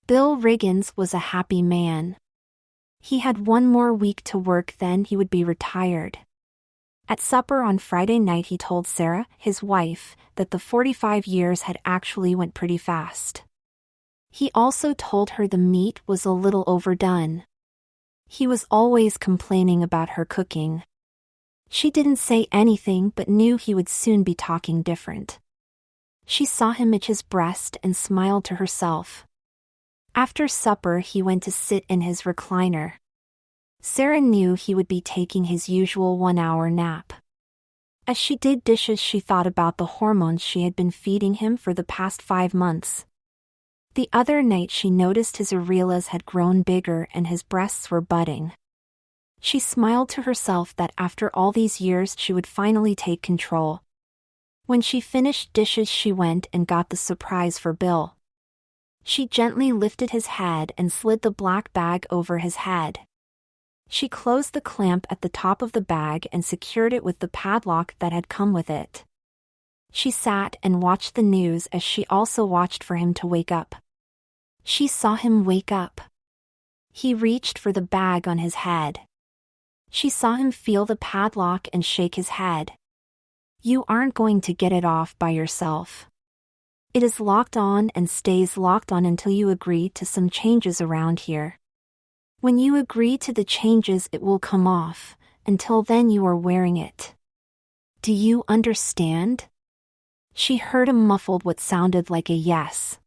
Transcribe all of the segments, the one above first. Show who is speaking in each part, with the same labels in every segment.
Speaker 1: Bill Riggins was a happy man. He had one more week to work, then he would be retired. At supper on Friday night he told Sarah, his wife, that the 45 years had actually went pretty fast. He also told her the meat was a little overdone. He was always complaining about her cooking. She didn't say anything but knew he would soon be talking different. She saw him itch his breast and smiled to herself. After supper he went to sit in his recliner. Sarah knew he would be taking his usual 1-hour nap. As she did dishes she thought about the hormones she had been feeding him for the past 5 months. The other night she noticed his areolas had grown bigger and his breasts were budding. She smiled to herself that after all these years she would finally take control. When she finished dishes she went and got the surprise for Bill. She gently lifted his head and slid the black bag over his head. She closed the clamp at the top of the bag and secured it with the padlock that had come with it. She sat and watched the news as she also watched for him to wake up. She saw him wake up. He reached for the bag on his head. She saw him feel the padlock and shake his head. "You aren't going to get it off by yourself. It is locked on and stays locked on until you agree to some changes around here. When you agree to the changes it will come off, until then you are wearing it. Do you understand?" She heard a muffled what sounded like a yes.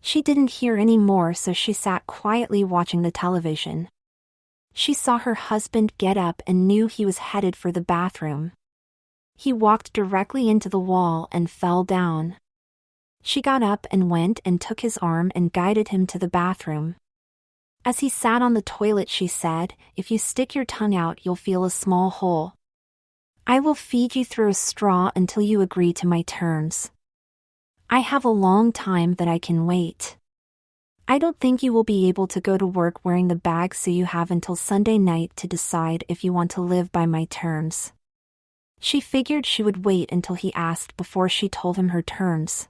Speaker 1: She didn't hear any more, so she sat quietly watching the television. She saw her husband get up and knew he was headed for the bathroom. He walked directly into the wall and fell down. She got up and went and took his arm and guided him to the bathroom. As he sat on the toilet she said, "If you stick your tongue out you'll feel a small hole. I will feed you through a straw until you agree to my terms. I have a long time that I can wait. I don't think you will be able to go to work wearing the bag, so you have until Sunday night to decide if you want to live by my terms." She figured she would wait until he asked before she told him her terms.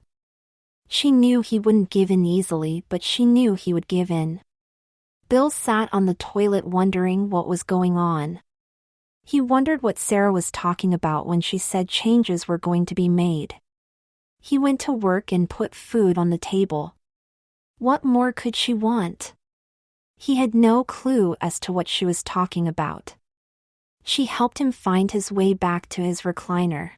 Speaker 1: She knew he wouldn't give in easily, but she knew he would give in. Bill sat on the toilet wondering what was going on. He wondered what Sarah was talking about when she said changes were going to be made. He went to work and put food on the table. What more could she want? He had no clue as to what she was talking about. She helped him find his way back to his recliner.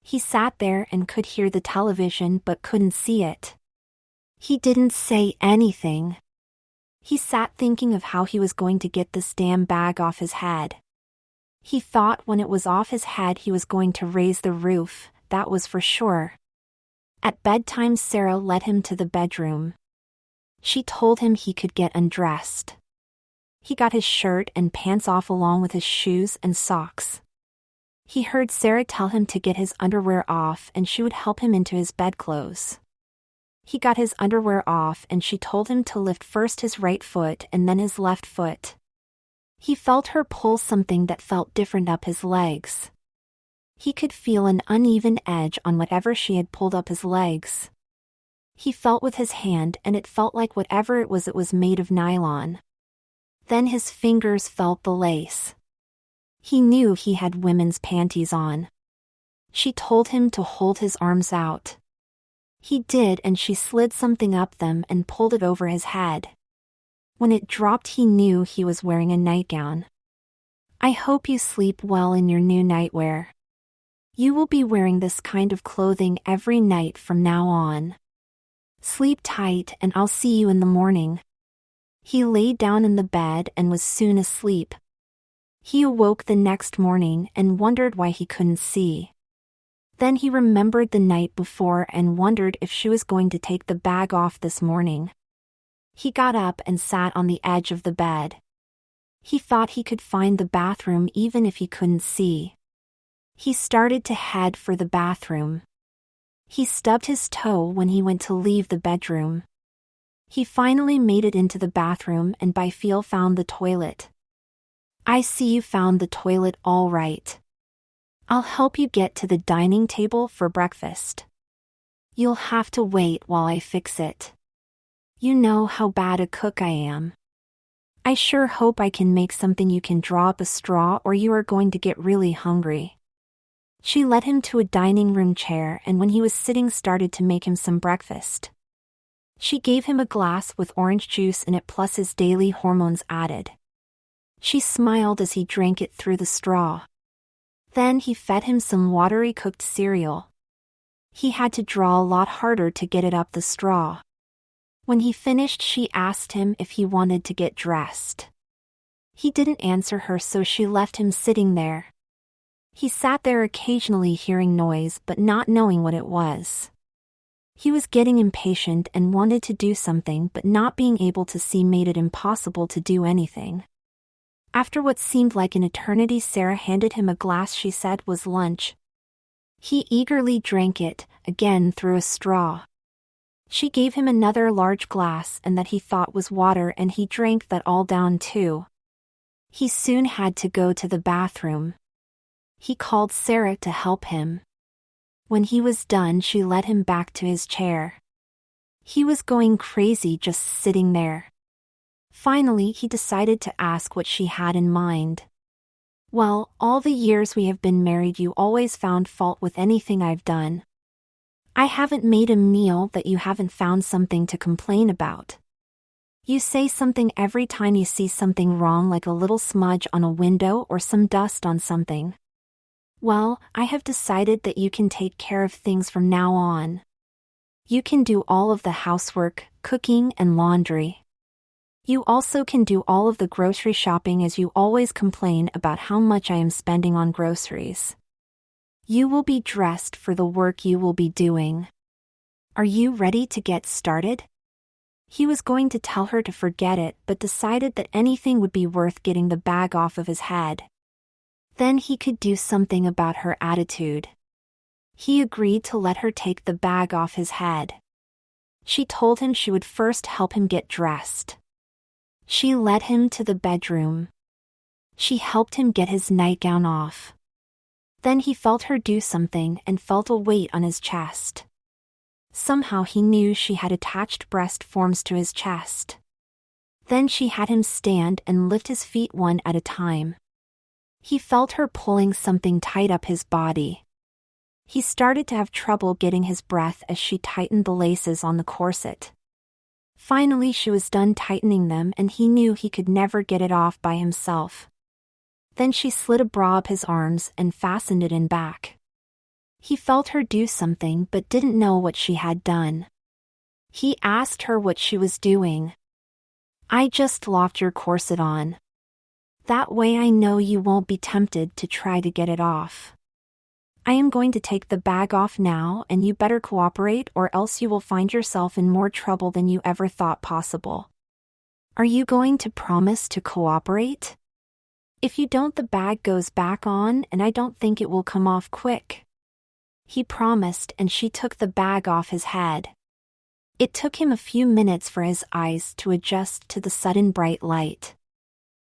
Speaker 1: He sat there and could hear the television but couldn't see it. He didn't say anything. He sat thinking of how he was going to get this damn bag off his head. He thought when it was off his head he was going to raise the roof, that was for sure. At bedtime Sarah led him to the bedroom. She told him he could get undressed. He got his shirt and pants off along with his shoes and socks. He heard Sarah tell him to get his underwear off and she would help him into his bedclothes. He got his underwear off and she told him to lift first his right foot and then his left foot. He felt her pull something that felt different up his legs. He could feel an uneven edge on whatever she had pulled up his legs. He felt with his hand and it felt like whatever it was made of nylon. Then his fingers felt the lace. He knew he had women's panties on. She told him to hold his arms out. He did, and she slid something up them and pulled it over his head. When it dropped he knew he was wearing a nightgown. "I hope you sleep well in your new nightwear. You will be wearing this kind of clothing every night from now on. Sleep tight and I'll see you in the morning." He lay down in the bed and was soon asleep. He awoke the next morning and wondered why he couldn't see. Then he remembered the night before and wondered if she was going to take the bag off this morning. He got up and sat on the edge of the bed. He thought he could find the bathroom even if he couldn't see. He started to head for the bathroom. He stubbed his toe when he went to leave the bedroom. He finally made it into the bathroom and by feel found the toilet. "I see you found the toilet all right. I'll help you get to the dining table for breakfast. You'll have to wait while I fix it. You know how bad a cook I am. I sure hope I can make something you can draw up a straw or you are going to get really hungry. She led him to a dining room chair and when he was sitting started to make him some breakfast. She gave him a glass with orange juice in it plus his daily hormones added. She smiled as he drank it through the straw. Then he fed him some watery cooked cereal. He had to draw a lot harder to get it up the straw. When he finished, she asked him if he wanted to get dressed. He didn't answer her, so she left him sitting there. He sat there occasionally hearing noise but not knowing what it was. He was getting impatient and wanted to do something, but not being able to see made it impossible to do anything. After what seemed like an eternity, Sarah handed him a glass she said was lunch. He eagerly drank it, again through a straw. She gave him another large glass and that he thought was water and he drank that all down too. He soon had to go to the bathroom. He called Sarah to help him. When he was done, she led him back to his chair. He was going crazy just sitting there. Finally, he decided to ask what she had in mind. Well, all the years we have been married you always found fault with anything I've done. I haven't made a meal that you haven't found something to complain about. You say something every time you see something wrong, like a little smudge on a window or some dust on something. Well, I have decided that you can take care of things from now on. You can do all of the housework, cooking and laundry. You also can do all of the grocery shopping as you always complain about how much I am spending on groceries. You will be dressed for the work you will be doing. Are you ready to get started? He was going to tell her to forget it, but decided that anything would be worth getting the bag off of his head. Then he could do something about her attitude. He agreed to let her take the bag off his head. She told him she would first help him get dressed. She led him to the bedroom. She helped him get his nightgown off. Then he felt her do something and felt a weight on his chest. Somehow he knew she had attached breast forms to his chest. Then she had him stand and lift his feet one at a time. He felt her pulling something tight up his body. He started to have trouble getting his breath as she tightened the laces on the corset. Finally she was done tightening them and he knew he could never get it off by himself. Then she slid a bra up his arms and fastened it in back. He felt her do something but didn't know what she had done. He asked her what she was doing. I just locked your corset on. That way I know you won't be tempted to try to get it off. I am going to take the bag off now and you better cooperate or else you will find yourself in more trouble than you ever thought possible. Are you going to promise to cooperate? If you don't, the bag goes back on and I don't think it will come off quick. He promised and she took the bag off his head. It took him a few minutes for his eyes to adjust to the sudden bright light.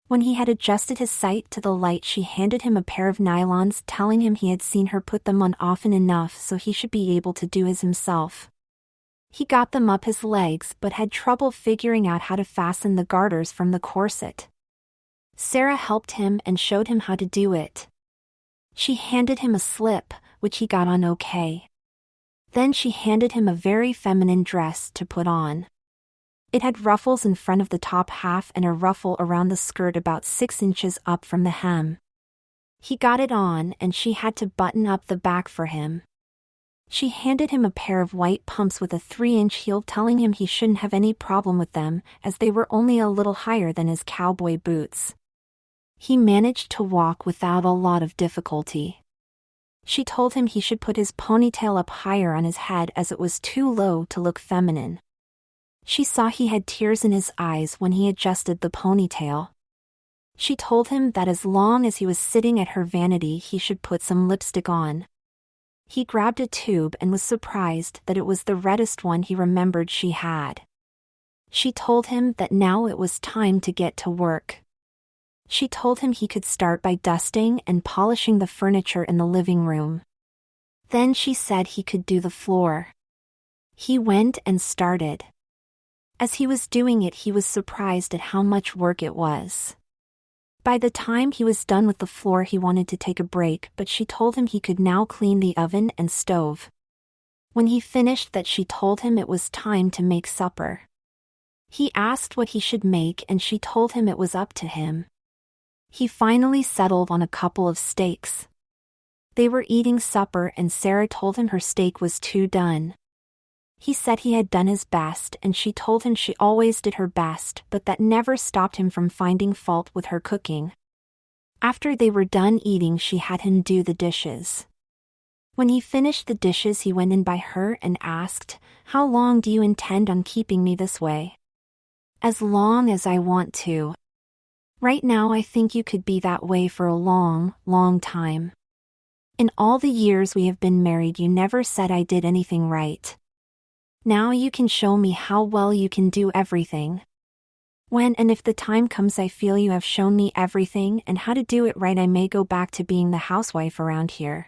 Speaker 1: When he had adjusted his sight to the light, she handed him a pair of nylons, telling him he had seen her put them on often enough so he should be able to do his himself. He got them up his legs but had trouble figuring out how to fasten the garters from the corset. Sarah helped him and showed him how to do it. She handed him a slip, which he got on okay. Then she handed him a very feminine dress to put on. It had ruffles in front of the top half and a ruffle around the skirt about 6 inches up from the hem. He got it on and she had to button up the back for him. She handed him a pair of white pumps with a 3-inch heel, telling him he shouldn't have any problem with them as they were only a little higher than his cowboy boots. He managed to walk without a lot of difficulty. She told him he should put his ponytail up higher on his head as it was too low to look feminine. She saw he had tears in his eyes when he adjusted the ponytail. She told him that as long as he was sitting at her vanity he should put some lipstick on. He grabbed a tube and was surprised that it was the reddest one he remembered she had. She told him that now it was time to get to work. She told him he could start by dusting and polishing the furniture in the living room. Then she said he could do the floor. He went and started. As he was doing it, he was surprised at how much work it was. By the time he was done with the floor, he wanted to take a break, but she told him he could now clean the oven and stove. When he finished that, she told him it was time to make supper. He asked what he should make, and she told him it was up to him. He finally settled on a couple of steaks. They were eating supper, and Sarah told him her steak was too done. He said he had done his best, and she told him she always did her best, but that never stopped him from finding fault with her cooking. After they were done eating, she had him do the dishes. When he finished the dishes, he went in by her and asked, "How long do you intend on keeping me this way?" "As long as I want to. Right now I think you could be that way for a long, long time. In all the years we have been married, you never said I did anything right. Now you can show me how well you can do everything. When and if the time comes I feel you have shown me everything and how to do it right, I may go back to being the housewife around here.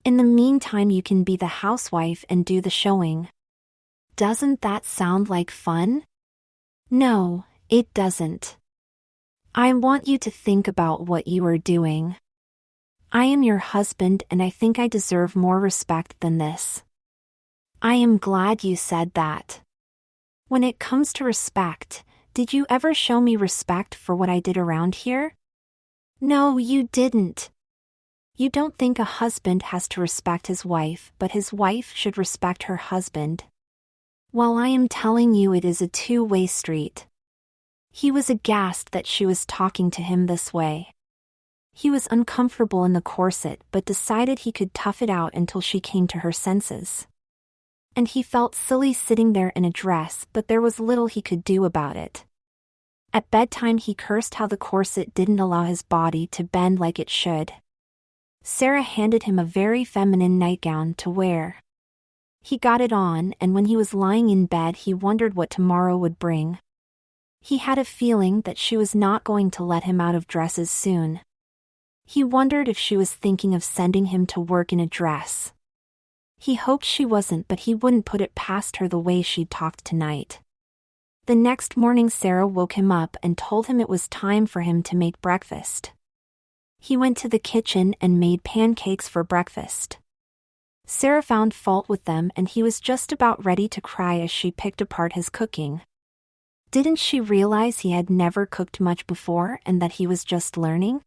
Speaker 1: In the meantime you can be the housewife and do the showing." Doesn't that sound like fun? No, it doesn't. I want you to think about what you are doing. I am your husband and I think I deserve more respect than this. I am glad you said that. When it comes to respect, did you ever show me respect for what I did around here? No, you didn't. You don't think a husband has to respect his wife, but his wife should respect her husband. Well, I am telling you, it is a two-way street. He was aghast that she was talking to him this way. He was uncomfortable in the corset, but decided he could tough it out until she came to her senses. And he felt silly sitting there in a dress, but there was little he could do about it. At bedtime he cursed how the corset didn't allow his body to bend like it should. Sarah handed him a very feminine nightgown to wear. He got it on, and when he was lying in bed he wondered what tomorrow would bring. He had a feeling that she was not going to let him out of dresses soon. He wondered if she was thinking of sending him to work in a dress. He hoped she wasn't, but he wouldn't put it past her the way she'd talked tonight. The next morning Sarah woke him up and told him it was time for him to make breakfast. He went to the kitchen and made pancakes for breakfast. Sarah found fault with them and he was just about ready to cry as she picked apart his cooking. Didn't she realize he had never cooked much before and that he was just learning?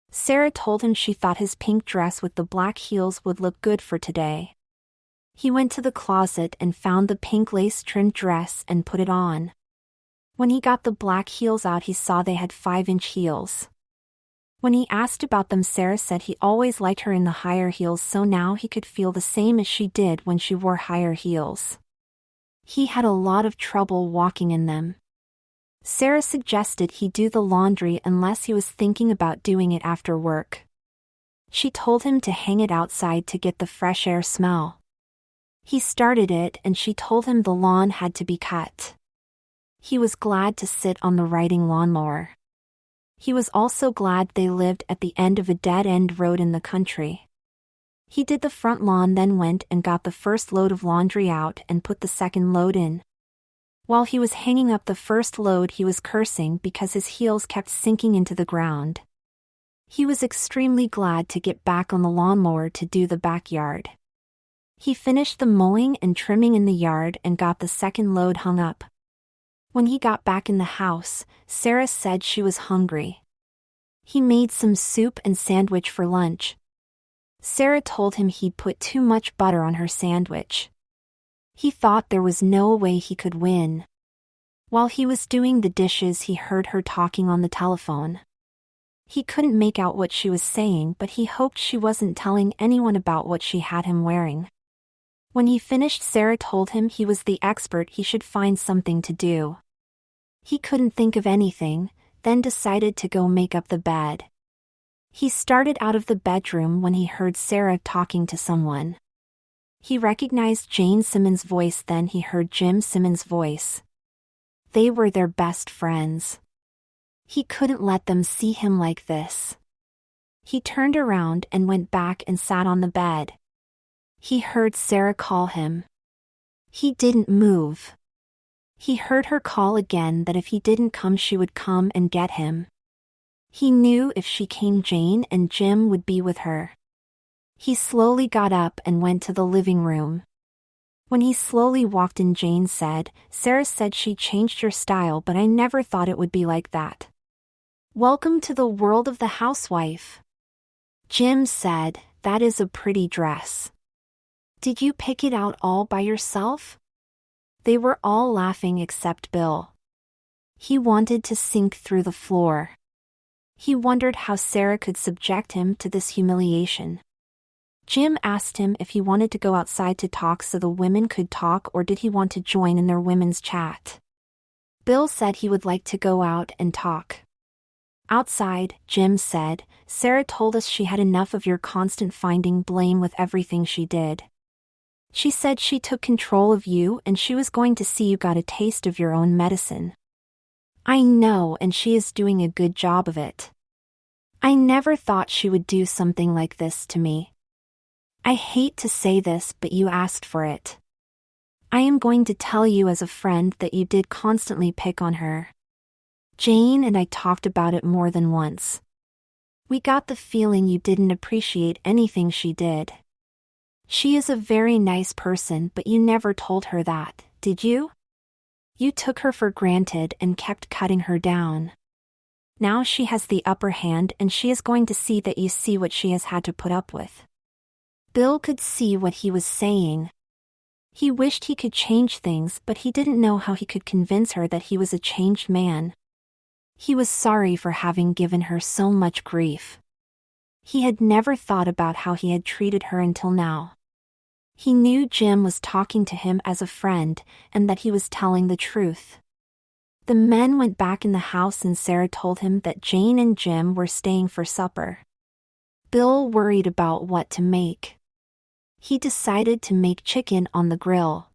Speaker 1: Sarah told him she thought his pink dress with the black heels would look good for today. He went to the closet and found the pink lace-trimmed dress and put it on. When he got the black heels out, he saw they had 5-inch heels. When he asked about them, Sarah said he always liked her in the higher heels, so now he could feel the same as she did when she wore higher heels. He had a lot of trouble walking in them. Sarah suggested he do the laundry unless he was thinking about doing it after work. She told him to hang it outside to get the fresh air smell. He started it and she told him the lawn had to be cut. He was glad to sit on the riding lawnmower. He was also glad they lived at the end of a dead-end road in the country. He did the front lawn, then went and got the first load of laundry out and put the second load in. While he was hanging up the first load, he was cursing because his heels kept sinking into the ground. He was extremely glad to get back on the lawnmower to do the backyard. He finished the mowing and trimming in the yard and got the second load hung up. When he got back in the house, Sarah said she was hungry. He made some soup and sandwich for lunch. Sarah told him he'd put too much butter on her sandwich. He thought there was no way he could win. While he was doing the dishes, he heard her talking on the telephone. He couldn't make out what she was saying, but he hoped she wasn't telling anyone about what she had him wearing. When he finished, Sarah told him he was the expert, he should find something to do. He couldn't think of anything, then decided to go make up the bed. He started out of the bedroom when he heard Sarah talking to someone. He recognized Jane Simmons' voice, then he heard Jim Simmons' voice. They were their best friends. He couldn't let them see him like this. He turned around and went back and sat on the bed. He heard Sarah call him. He didn't move. He heard her call again that if he didn't come she would come and get him. He knew if she came Jane and Jim would be with her. He slowly got up and went to the living room. When he slowly walked in, Jane said, "Sarah said she changed your style, but I never thought it would be like that. Welcome to the world of the housewife." Jim said, "That is a pretty dress. Did you pick it out all by yourself?" They were all laughing except Bill. He wanted to sink through the floor. He wondered how Sarah could subject him to this humiliation. Jim asked him if he wanted to go outside to talk so the women could talk, or did he want to join in their women's chat. Bill said he would like to go out and talk. Outside, Jim said, "Sarah told us she had enough of your constant finding blame with everything she did. She said she took control of you and she was going to see you got a taste of your own medicine. I know, and she is doing a good job of it. I never thought she would do something like this to me. I hate to say this, but you asked for it. I am going to tell you as a friend that you did constantly pick on her. Jane and I talked about it more than once. We got the feeling you didn't appreciate anything she did. She is a very nice person, but you never told her that, did you? You took her for granted and kept cutting her down. Now she has the upper hand and she is going to see that you see what she has had to put up with." Bill could see what he was saying. He wished he could change things, but he didn't know how he could convince her that he was a changed man. He was sorry for having given her so much grief. He had never thought about how he had treated her until now. He knew Jim was talking to him as a friend, and that he was telling the truth. The men went back in the house and Sarah told him that Jane and Jim were staying for supper. Bill worried about what to make. He decided to make chicken on the grill.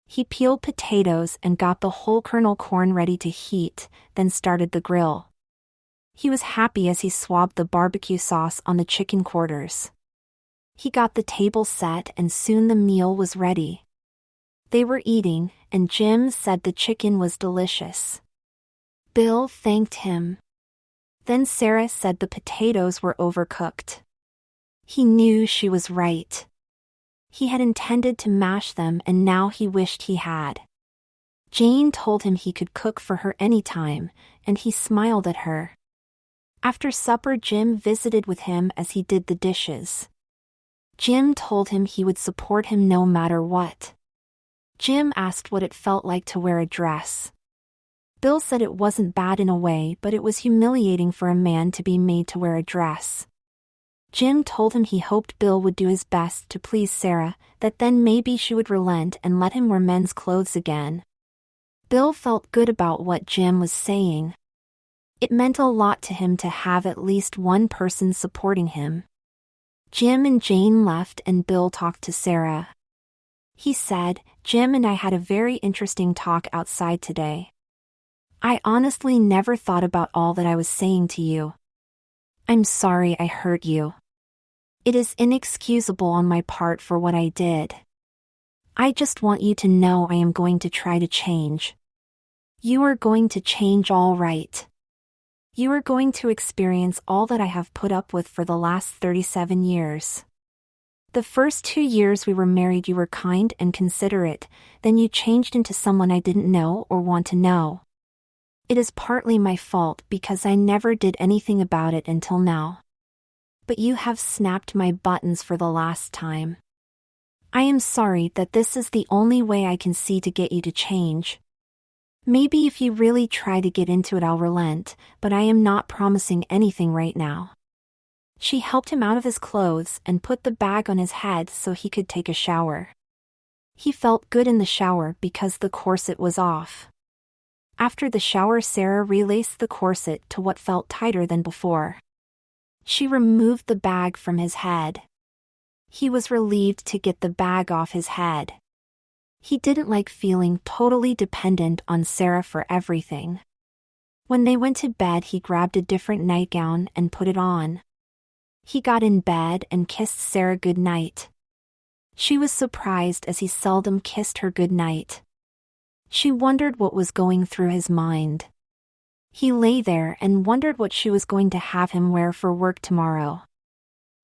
Speaker 1: He peeled potatoes and got the whole kernel corn ready to heat, then started the grill. He was happy as he swabbed the barbecue sauce on the chicken quarters. He got the table set and soon the meal was ready. They were eating, and Jim said the chicken was delicious. Bill thanked him. Then Sarah said the potatoes were overcooked. He knew she was right. He had intended to mash them and now he wished he had. Jane told him he could cook for her anytime, and he smiled at her. After supper, Jim visited with him as he did the dishes. Jim told him he would support him no matter what. Jim asked what it felt like to wear a dress. Bill said it wasn't bad in a way, but it was humiliating for a man to be made to wear a dress. Jim told him he hoped Bill would do his best to please Sarah, that then maybe she would relent and let him wear men's clothes again. Bill felt good about what Jim was saying. It meant a lot to him to have at least one person supporting him. Jim and Jane left and Bill talked to Sarah. He said, "Jim and I had a very interesting talk outside today. I honestly never thought about all that I was saying to you. I'm sorry I hurt you. It is inexcusable on my part for what I did. I just want you to know I am going to try to change. You are going to change all right. You are going to experience all that I have put up with for the last 37 years. The first 2 years we were married you were kind and considerate, then you changed into someone I didn't know or want to know. It is partly my fault because I never did anything about it until now. But you have snapped my buttons for the last time. I am sorry that this is the only way I can see to get you to change. Maybe if you really try to get into it I'll relent, but I am not promising anything right now." She helped him out of his clothes and put the bag on his head so he could take a shower. He felt good in the shower because the corset was off. After the shower, Sarah relaced the corset to what felt tighter than before. She removed the bag from his head. He was relieved to get the bag off his head. He didn't like feeling totally dependent on Sarah for everything. When they went to bed, he grabbed a different nightgown and put it on. He got in bed and kissed Sarah good night. She was surprised as he seldom kissed her good night. She wondered what was going through his mind. He lay there and wondered what she was going to have him wear for work tomorrow.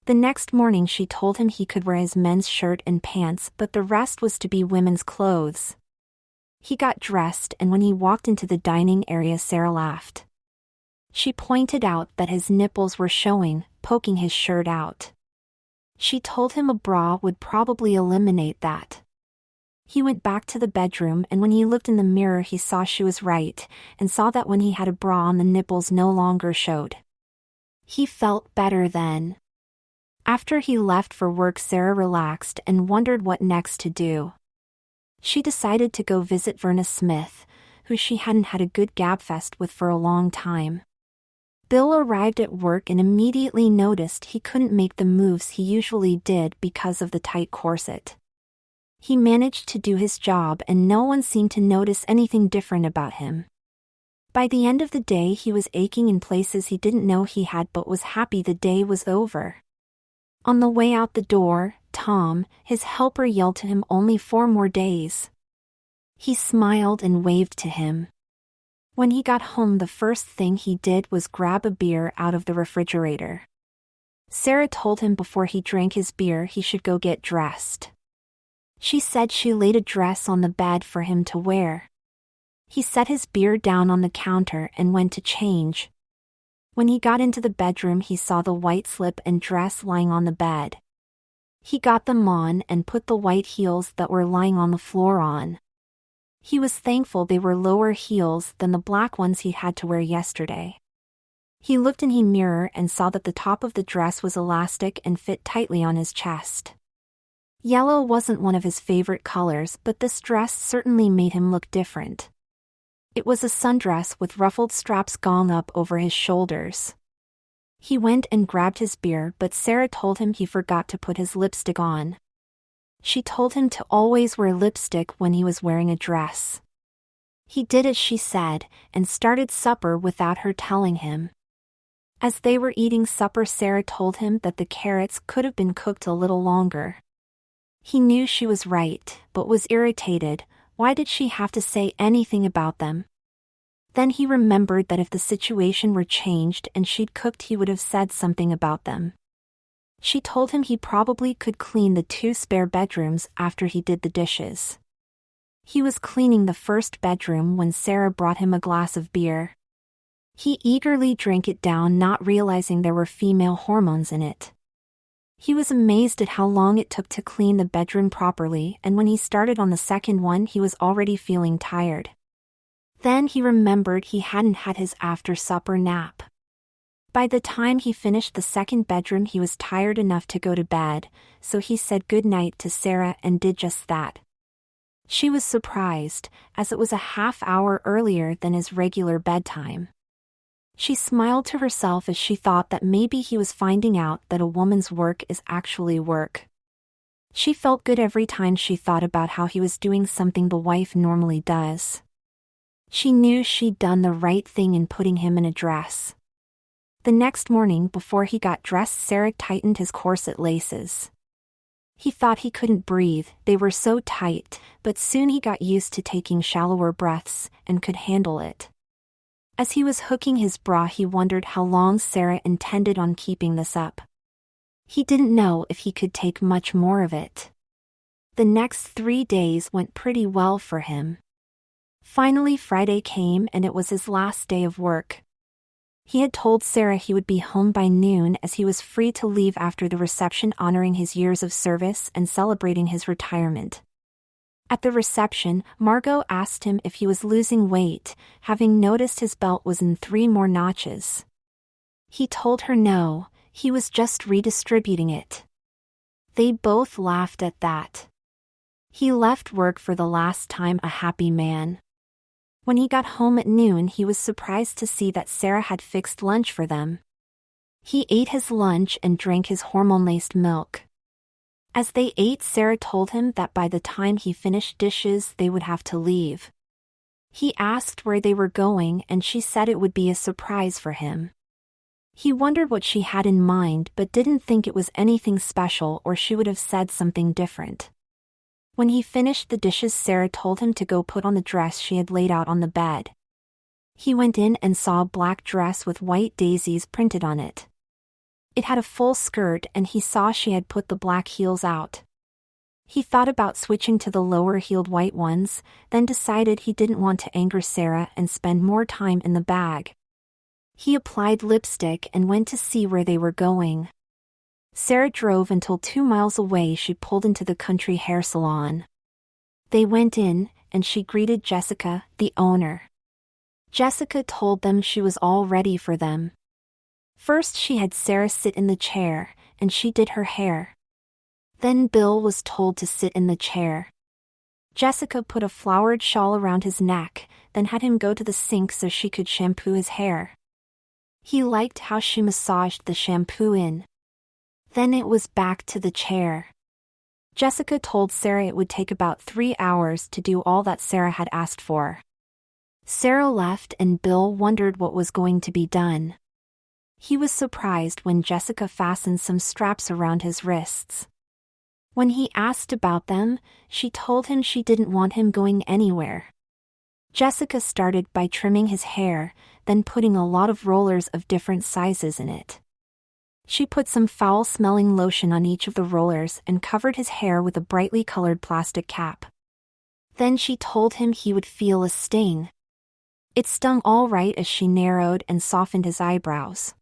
Speaker 1: The next morning she told him he could wear his men's shirt and pants, but the rest was to be women's clothes. He got dressed, and when he walked into the dining area, Sarah laughed. She pointed out that his nipples were showing, poking his shirt out. She told him a bra would probably eliminate that. He went back to the bedroom, and when he looked in the mirror he saw she was right, and saw that when he had a bra on the nipples no longer showed. He felt better then. After he left for work, Sarah relaxed and wondered what next to do. She decided to go visit Verna Smith, who she hadn't had a good gabfest with for a long time. Bill arrived at work and immediately noticed he couldn't make the moves he usually did because of the tight corset. He managed to do his job and no one seemed to notice anything different about him. By the end of the day he was aching in places he didn't know he had, but was happy the day was over. On the way out the door, Tom, his helper, yelled to him, "Only 4 more days." He smiled and waved to him. When he got home, the first thing he did was grab a beer out of the refrigerator. Sarah told him before he drank his beer he should go get dressed. She said she laid a dress on the bed for him to wear. He set his beer down on the counter and went to change. When he got into the bedroom he saw the white slip and dress lying on the bed. He got them on and put the white heels that were lying on the floor on. He was thankful they were lower heels than the black ones he had to wear yesterday. He looked in the mirror and saw that the top of the dress was elastic and fit tightly on his chest. Yellow wasn't one of his favorite colors, but this dress certainly made him look different. It was a sundress with ruffled straps going up over his shoulders. He went and grabbed his beer, but Sarah told him he forgot to put his lipstick on. She told him to always wear lipstick when he was wearing a dress. He did as she said, and started supper without her telling him. As they were eating supper, Sarah told him that the carrots could have been cooked a little longer. He knew she was right, but was irritated. Why did she have to say anything about them? Then he remembered that if the situation were changed and she'd cooked, he would have said something about them. She told him he probably could clean the 2 spare bedrooms after he did the dishes. He was cleaning the first bedroom when Sarah brought him a glass of beer. He eagerly drank it down, not realizing there were female hormones in it. He was amazed at how long it took to clean the bedroom properly, and when he started on the second one he was already feeling tired. Then he remembered he hadn't had his after-supper nap. By the time he finished the second bedroom he was tired enough to go to bed, so he said goodnight to Sarah and did just that. She was surprised, as it was a half-hour earlier than his regular bedtime. She smiled to herself as she thought that maybe he was finding out that a woman's work is actually work. She felt good every time she thought about how he was doing something the wife normally does. She knew she'd done the right thing in putting him in a dress. The next morning before he got dressed, Sarah tightened his corset laces. He thought he couldn't breathe, they were so tight, but soon he got used to taking shallower breaths and could handle it. As he was hooking his bra he wondered how long Sarah intended on keeping this up. He didn't know if he could take much more of it. The next 3 days went pretty well for him. Finally Friday came and it was his last day of work. He had told Sarah he would be home by noon as he was free to leave after the reception, honoring his years of service and celebrating his retirement. At the reception, Margot asked him if he was losing weight, having noticed his belt was in 3 more notches. He told her no, he was just redistributing it. They both laughed at that. He left work for the last time a happy man. When he got home at noon he was surprised to see that Sarah had fixed lunch for them. He ate his lunch and drank his hormone-laced milk. As they ate, Sarah told him that by the time he finished dishes they would have to leave. He asked where they were going and she said it would be a surprise for him. He wondered what she had in mind but didn't think it was anything special or she would have said something different. When he finished the dishes, Sarah told him to go put on the dress she had laid out on the bed. He went in and saw a black dress with white daisies printed on it. It had a full skirt and he saw she had put the black heels out. He thought about switching to the lower-heeled white ones, then decided he didn't want to anger Sarah and spend more time in the bag. He applied lipstick and went to see where they were going. Sarah drove until 2 miles away. She pulled into the country hair salon. They went in, and she greeted Jessica, the owner. Jessica told them she was all ready for them. First she had Sarah sit in the chair, and she did her hair. Then Bill was told to sit in the chair. Jessica put a flowered shawl around his neck, then had him go to the sink so she could shampoo his hair. He liked how she massaged the shampoo in. Then it was back to the chair. Jessica told Sarah it would take about 3 hours to do all that Sarah had asked for. Sarah left and Bill wondered what was going to be done. He was surprised when Jessica fastened some straps around his wrists. When he asked about them, she told him she didn't want him going anywhere. Jessica started by trimming his hair, then putting a lot of rollers of different sizes in it. She put some foul-smelling lotion on each of the rollers and covered his hair with a brightly colored plastic cap. Then she told him he would feel a sting. It stung all right as she narrowed and softened his eyebrows.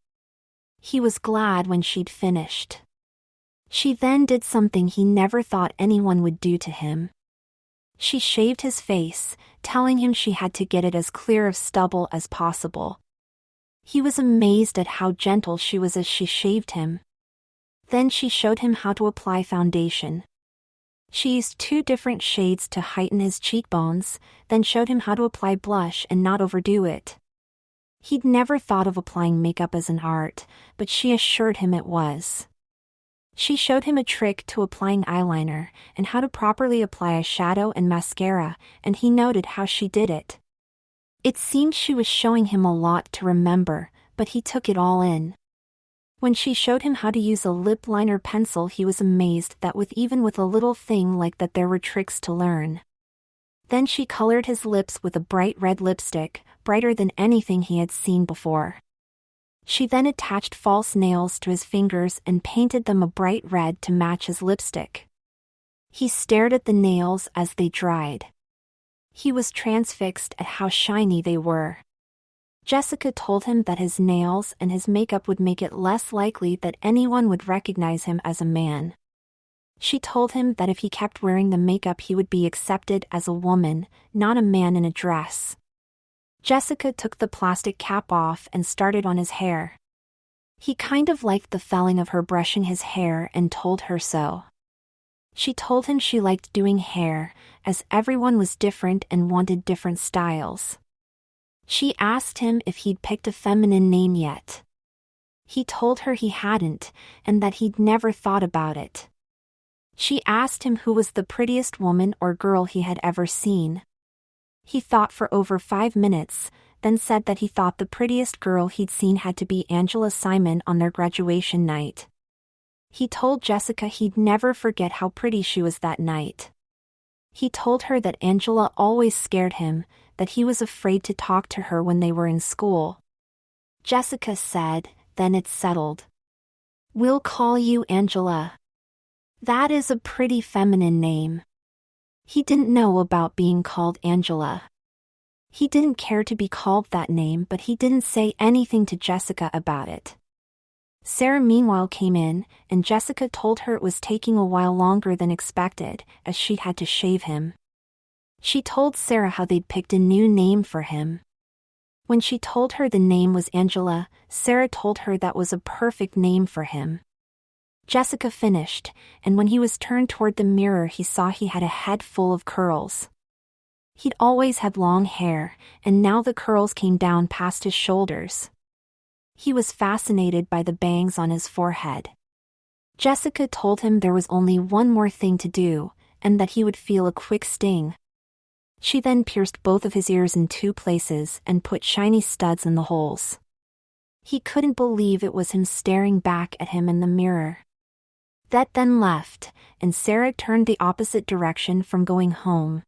Speaker 1: He was glad when she'd finished. She then did something he never thought anyone would do to him. She shaved his face, telling him she had to get it as clear of stubble as possible. He was amazed at how gentle she was as she shaved him. Then she showed him how to apply foundation. She used 2 different shades to heighten his cheekbones, then showed him how to apply blush and not overdo it. He'd never thought of applying makeup as an art, but she assured him it was. She showed him a trick to applying eyeliner and how to properly apply eyeshadow and mascara, and he noted how she did it. It seemed she was showing him a lot to remember, but he took it all in. When she showed him how to use a lip liner pencil, he was amazed that even with a little thing like that there were tricks to learn. Then she colored his lips with a bright red lipstick, brighter than anything he had seen before. She then attached false nails to his fingers and painted them a bright red to match his lipstick. He stared at the nails as they dried. He was transfixed at how shiny they were. Jessica told him that his nails and his makeup would make it less likely that anyone would recognize him as a man. She told him that if he kept wearing the makeup he would be accepted as a woman, not a man in a dress. Jessica took the plastic cap off and started on his hair. He kind of liked the feeling of her brushing his hair and told her so. She told him she liked doing hair, as everyone was different and wanted different styles. She asked him if he'd picked a feminine name yet. He told her he hadn't, and that he'd never thought about it. She asked him who was the prettiest woman or girl he had ever seen. He thought for over 5 minutes, then said that he thought the prettiest girl he'd seen had to be Angela Simon on their graduation night. He told Jessica he'd never forget how pretty she was that night. He told her that Angela always scared him, that he was afraid to talk to her when they were in school. Jessica said, "Then it's settled. We'll call you Angela. That is a pretty feminine name." He didn't know about being called Angela. He didn't care to be called that name, but he didn't say anything to Jessica about it. Sarah meanwhile came in, and Jessica told her it was taking a while longer than expected, as she had to shave him. She told Sarah how they'd picked a new name for him. When she told her the name was Angela, Sarah told her that was a perfect name for him. Jessica finished, and when he was turned toward the mirror he saw he had a head full of curls. He'd always had long hair, and now the curls came down past his shoulders. He was fascinated by the bangs on his forehead. Jessica told him there was only one more thing to do, and that he would feel a quick sting. She then pierced both of his ears in 2 places and put shiny studs in the holes. He couldn't believe it was him staring back at him in the mirror. That then left, and Sarah turned the opposite direction from going home.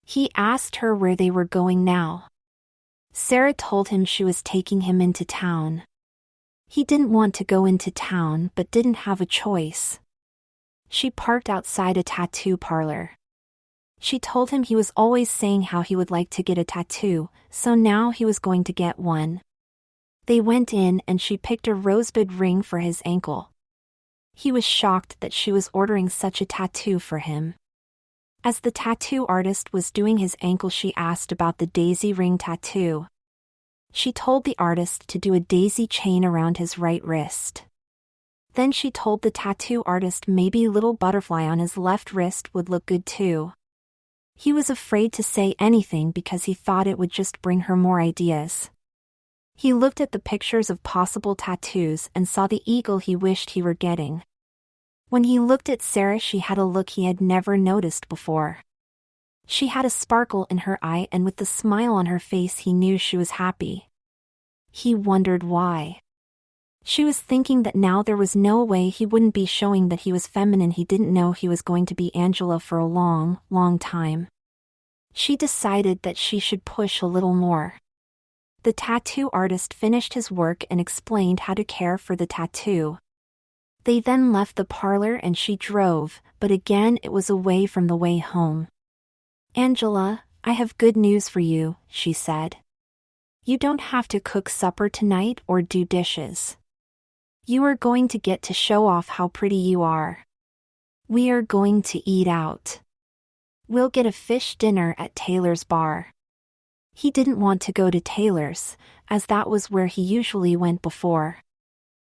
Speaker 1: He asked her where they were going now. Sarah told him she was taking him into town. He didn't want to go into town but didn't have a choice. She parked outside a tattoo parlor. She told him he was always saying how he would like to get a tattoo, so now he was going to get one. They went in and she picked a rosebud ring for his ankle. He was shocked that she was ordering such a tattoo for him. As the tattoo artist was doing his ankle, she asked about the daisy ring tattoo. She told the artist to do a daisy chain around his right wrist. Then she told the tattoo artist maybe a little butterfly on his left wrist would look good too. He was afraid to say anything because he thought it would just bring her more ideas. He looked at the pictures of possible tattoos and saw the eagle he wished he were getting. When he looked at Sarah, she had a look he had never noticed before. She had a sparkle in her eye, and with the smile on her face he knew she was happy. He wondered why. She was thinking that now there was no way he wouldn't be showing that he was feminine. He didn't know he was going to be Angela for a long, long time. She decided that she should push a little more. The tattoo artist finished his work and explained how to care for the tattoo. They then left the parlor and she drove, but again it was away from the way home. "Angela, I have good news for you," she said. "You don't have to cook supper tonight or do dishes. You are going to get to show off how pretty you are. We are going to eat out. We'll get a fish dinner at Taylor's bar." He didn't want to go to Taylor's, as that was where he usually went before.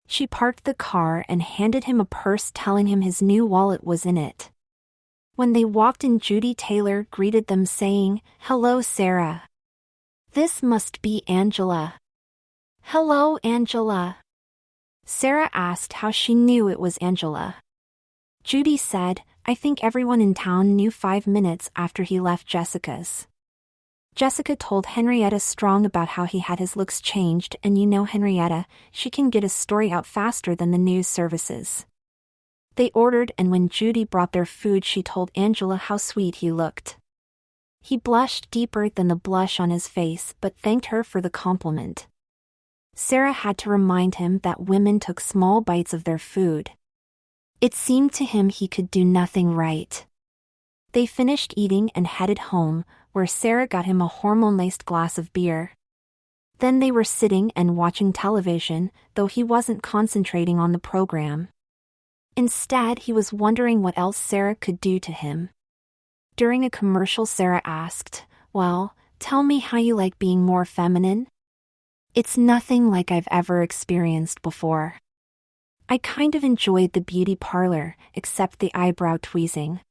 Speaker 1: She parked the car and handed him a purse, telling him his new wallet was in it. When they walked in, Judy Taylor greeted them saying, "Hello, Sarah. This must be Angela." "Hello, Angela." Sarah asked how she knew it was Angela. Judy said, "I think everyone in town knew 5 minutes after he left Jessica's." Jessica told Henrietta Strong about how he had his looks changed, and you know Henrietta, she can get a story out faster than the news services. They ordered, and when Judy brought their food, she told Angela how sweet he looked. He blushed deeper than the blush on his face but thanked her for the compliment. Sarah had to remind him that women took small bites of their food. It seemed to him he could do nothing right. They finished eating and headed home, where Sarah got him a hormone-laced glass of beer. Then they were sitting and watching television, though he wasn't concentrating on the program. Instead, he was wondering what else Sarah could do to him. During a commercial, Sarah asked, "Well, tell me how you like being more feminine?" "It's nothing like I've ever experienced before. I kind of enjoyed the beauty parlor, except the eyebrow tweezing.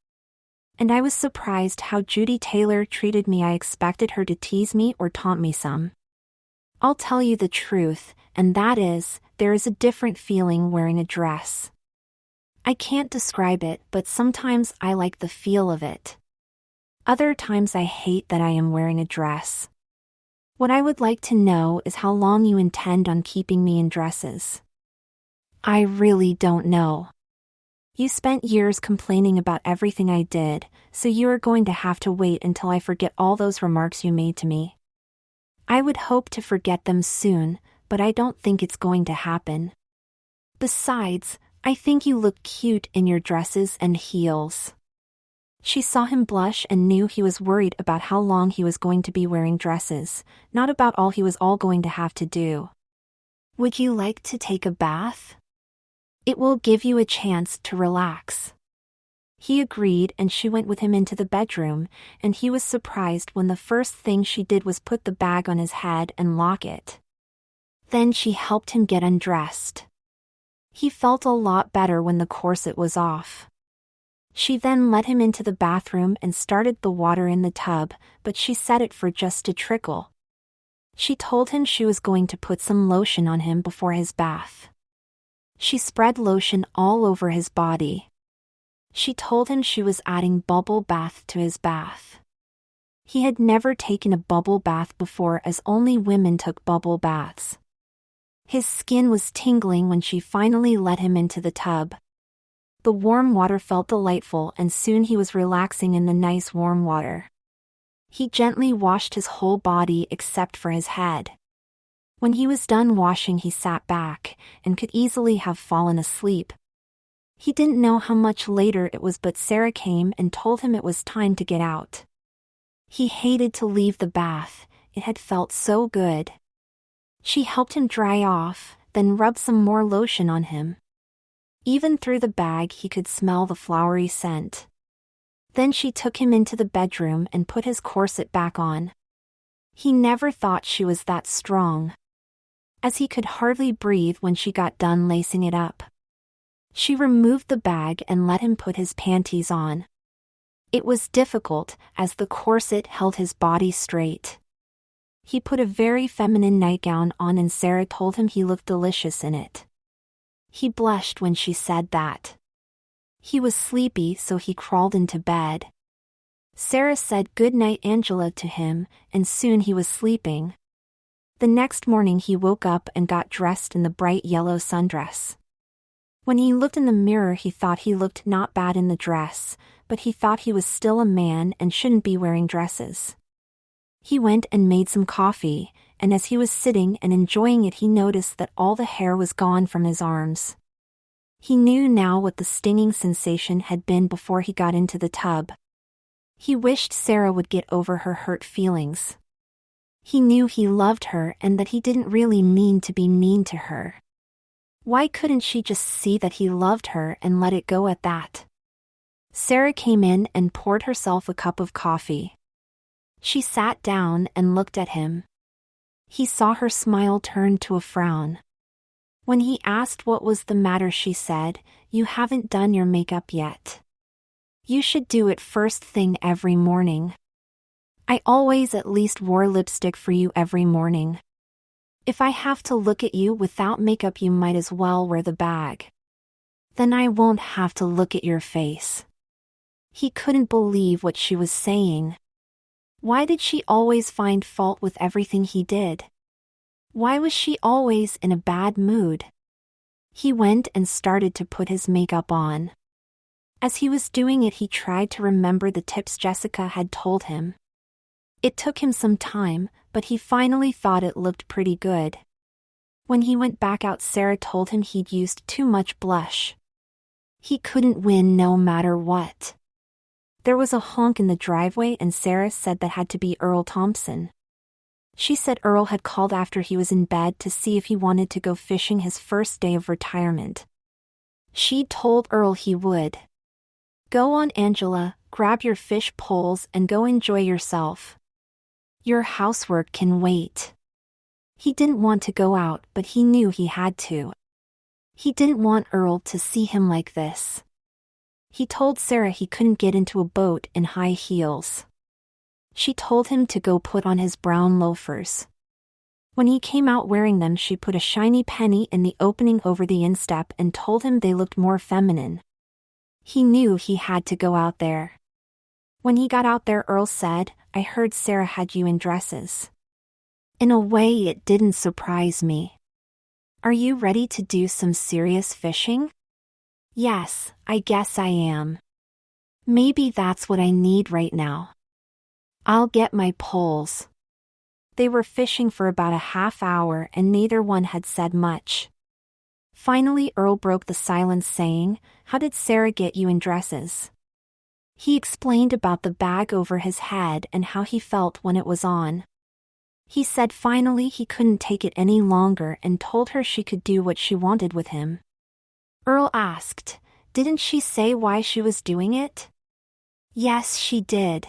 Speaker 1: And I was surprised how Judy Taylor treated me. I expected her to tease me or taunt me some. I'll tell you the truth, and that is, there is a different feeling wearing a dress. I can't describe it, but sometimes I like the feel of it. Other times I hate that I am wearing a dress. What I would like to know is how long you intend on keeping me in dresses." "I really don't know. You spent years complaining about everything I did, so you are going to have to wait until I forget all those remarks you made to me. I would hope to forget them soon, but I don't think it's going to happen. Besides, I think you look cute in your dresses and heels." She saw him blush and knew he was worried about how long he was going to be wearing dresses, not about all he was going to have to do. "Would you like to take a bath? It will give you a chance to relax." He agreed, and she went with him into the bedroom, and he was surprised when the first thing she did was put the bag on his head and lock it. Then she helped him get undressed. He felt a lot better when the corset was off. She then led him into the bathroom and started the water in the tub, but she set it for just a trickle. She told him she was going to put some lotion on him before his bath. She spread lotion all over his body. She told him she was adding bubble bath to his bath. He had never taken a bubble bath before, as only women took bubble baths. His skin was tingling when she finally let him into the tub. The warm water felt delightful, and soon he was relaxing in the nice warm water. He gently washed his whole body except for his head. When he was done washing, he sat back and could easily have fallen asleep. He didn't know how much later it was, but Sarah came and told him it was time to get out. He hated to leave the bath, it had felt so good. She helped him dry off, then rubbed some more lotion on him. Even through the bag he could smell the flowery scent. Then she took him into the bedroom and put his corset back on. He never thought she was that strong, as he could hardly breathe when she got done lacing it up. She removed the bag and let him put his panties on. It was difficult, as the corset held his body straight. He put a very feminine nightgown on, and Sarah told him he looked delicious in it. He blushed when she said that. He was sleepy, so he crawled into bed. Sarah said good night, Angela, to him, and soon he was sleeping. The next morning he woke up and got dressed in the bright yellow sundress. When he looked in the mirror, he thought he looked not bad in the dress, but he thought he was still a man and shouldn't be wearing dresses. He went and made some coffee, and as he was sitting and enjoying it, he noticed that all the hair was gone from his arms. He knew now what the stinging sensation had been before he got into the tub. He wished Sarah would get over her hurt feelings. He knew he loved her and that he didn't really mean to be mean to her. Why couldn't she just see that he loved her and let it go at that? Sarah came in and poured herself a cup of coffee. She sat down and looked at him. He saw her smile turn to a frown. When he asked what was the matter, she said, "You haven't done your makeup yet. You should do it first thing every morning. I always at least wore lipstick for you every morning. If I have to look at you without makeup, you might as well wear the bag. Then I won't have to look at your face." He couldn't believe what she was saying. Why did she always find fault with everything he did? Why was she always in a bad mood? He went and started to put his makeup on. As he was doing it, he tried to remember the tips Jessica had told him. It took him some time, but he finally thought it looked pretty good. When he went back out, Sarah told him he'd used too much blush. He couldn't win no matter what. There was a honk in the driveway, and Sarah said that had to be Earl Thompson. She said Earl had called after he was in bed to see if he wanted to go fishing his first day of retirement. She'd told Earl he would. "Go on, Angela, grab your fish poles and go enjoy yourself. Your housework can wait." He didn't want to go out, but he knew he had to. He didn't want Earl to see him like this. He told Sarah he couldn't get into a boat in high heels. She told him to go put on his brown loafers. When he came out wearing them, she put a shiny penny in the opening over the instep and told him they looked more feminine. He knew he had to go out there. When he got out there, Earl said, "I heard Sarah had you in dresses." In a way, it didn't surprise me. "Are you ready to do some serious fishing?" "Yes, I guess I am. Maybe that's what I need right now. I'll get my poles." They were fishing for about a half hour and neither one had said much. Finally, Earl broke the silence, saying, "How did Sarah get you in dresses?" He explained about the bag over his head and how he felt when it was on. He said finally he couldn't take it any longer and told her she could do what she wanted with him. Earl asked, "Didn't she say why she was doing it?" "Yes, she did.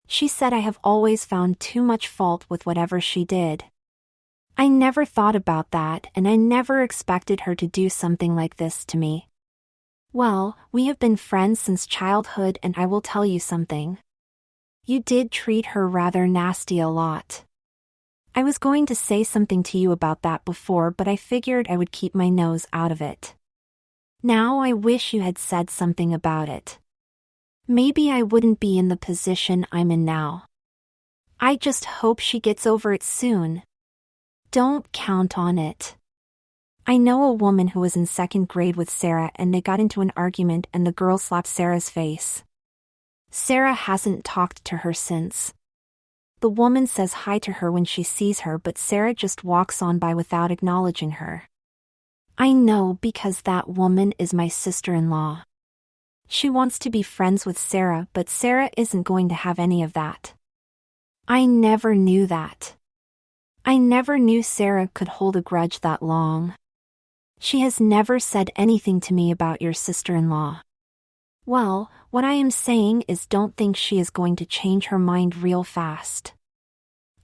Speaker 1: She said I have always found too much fault with whatever she did. I never thought about that, and I never expected her to do something like this to me. Well, we have been friends since childhood, and I will tell you something. You did treat her rather nasty a lot. I was going to say something to you about that before, but I figured I would keep my nose out of it. Now I wish you had said something about it. Maybe I wouldn't be in the position I'm in now. I just hope she gets over it soon. Don't count on it. I know a woman who was in second grade with Sarah and they got into an argument and the girl slapped Sarah's face. Sarah hasn't talked to her since. The woman says hi to her when she sees her, but Sarah just walks on by without acknowledging her. I know because that woman is my sister-in-law. She wants to be friends with Sarah, but Sarah isn't going to have any of that. I never knew that. I never knew Sarah could hold a grudge that long. She has never said anything to me about your sister-in-law. Well, what I am saying is don't think she is going to change her mind real fast.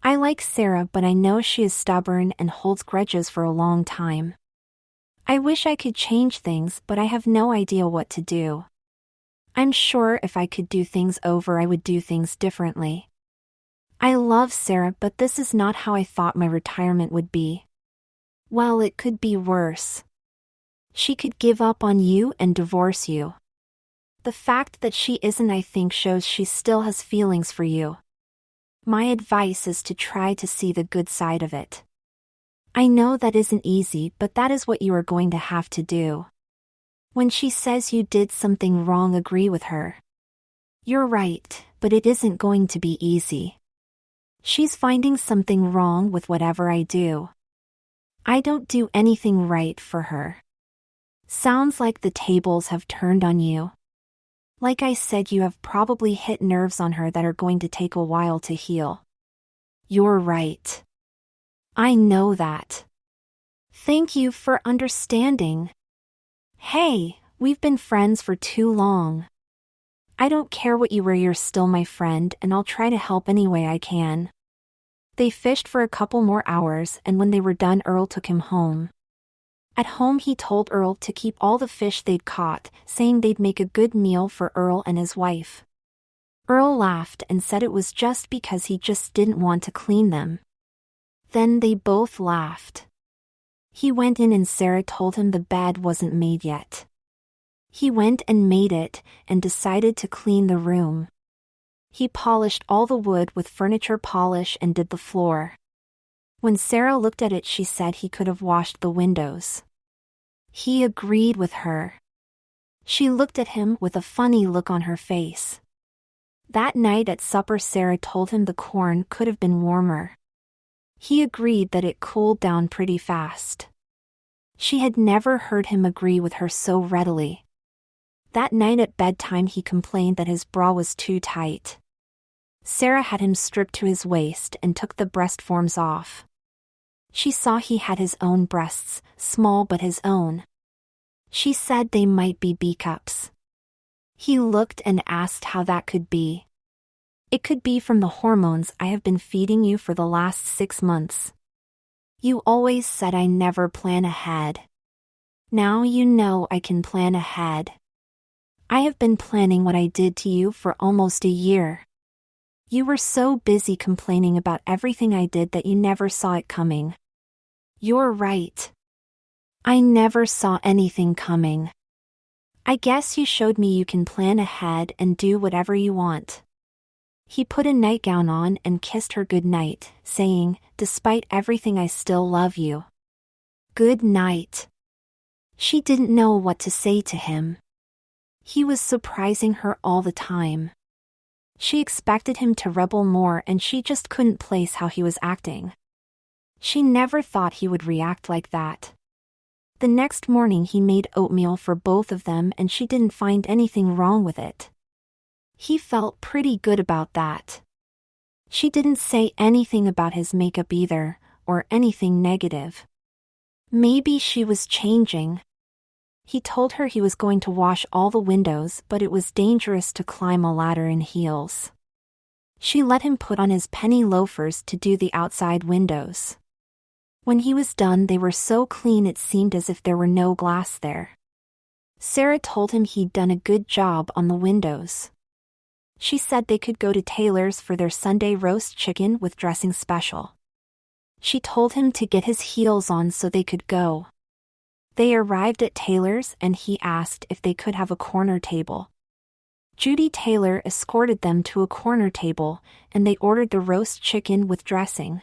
Speaker 1: I like Sarah, but I know she is stubborn and holds grudges for a long time. I wish I could change things, but I have no idea what to do. I'm sure if I could do things over, I would do things differently. I love Sarah, but this is not how I thought my retirement would be. Well, it could be worse. She could give up on you and divorce you. The fact that she isn't, I think, shows she still has feelings for you. My advice is to try to see the good side of it. I know that isn't easy, but that is what you are going to have to do. When she says you did something wrong, agree with her. You're right, but it isn't going to be easy. She's finding something wrong with whatever I do. I don't do anything right for her. Sounds like the tables have turned on you. Like I said, you have probably hit nerves on her that are going to take a while to heal. You're right. I know that. Thank you for understanding. Hey, we've been friends for too long. I don't care what you wear, you're still my friend, and I'll try to help any way I can. They fished for a couple more hours, and when they were done, Earl took him home. At home, he told Earl to keep all the fish they'd caught, saying they'd make a good meal for Earl and his wife. Earl laughed and said it was just because he just didn't want to clean them. Then they both laughed. He went in and Sarah told him the bed wasn't made yet. He went and made it, and decided to clean the room. He polished all the wood with furniture polish and did the floor. When Sarah looked at it, she said he could have washed the windows. He agreed with her. She looked at him with a funny look on her face. That night at supper, Sarah told him the corn could have been warmer. He agreed that it cooled down pretty fast. She had never heard him agree with her so readily. That night at bedtime, he complained that his bra was too tight. Sarah had him stripped to his waist and took the breast forms off. She saw he had his own breasts, small but his own. She said they might be B-cups. He looked and asked how that could be. It could be from the hormones I have been feeding you for the last 6 months. You always said I never plan ahead. Now you know I can plan ahead. I have been planning what I did to you for almost a year. You were so busy complaining about everything I did that you never saw it coming. You're right. I never saw anything coming. I guess you showed me you can plan ahead and do whatever you want. He put a nightgown on and kissed her good night, saying, "Despite everything, I still love you." Good night. She didn't know what to say to him. He was surprising her all the time. She expected him to rebel more, and she just couldn't place how he was acting. She never thought he would react like that. The next morning he made oatmeal for both of them, and she didn't find anything wrong with it. He felt pretty good about that. She didn't say anything about his makeup either, or anything negative. Maybe she was changing. He told her he was going to wash all the windows, but it was dangerous to climb a ladder in heels. She let him put on his penny loafers to do the outside windows. When he was done, they were so clean it seemed as if there were no glass there. Sarah told him he'd done a good job on the windows. She said they could go to Taylor's for their Sunday roast chicken with dressing special. She told him to get his heels on so they could go. They arrived at Taylor's and he asked if they could have a corner table. Judy Taylor escorted them to a corner table, and they ordered the roast chicken with dressing.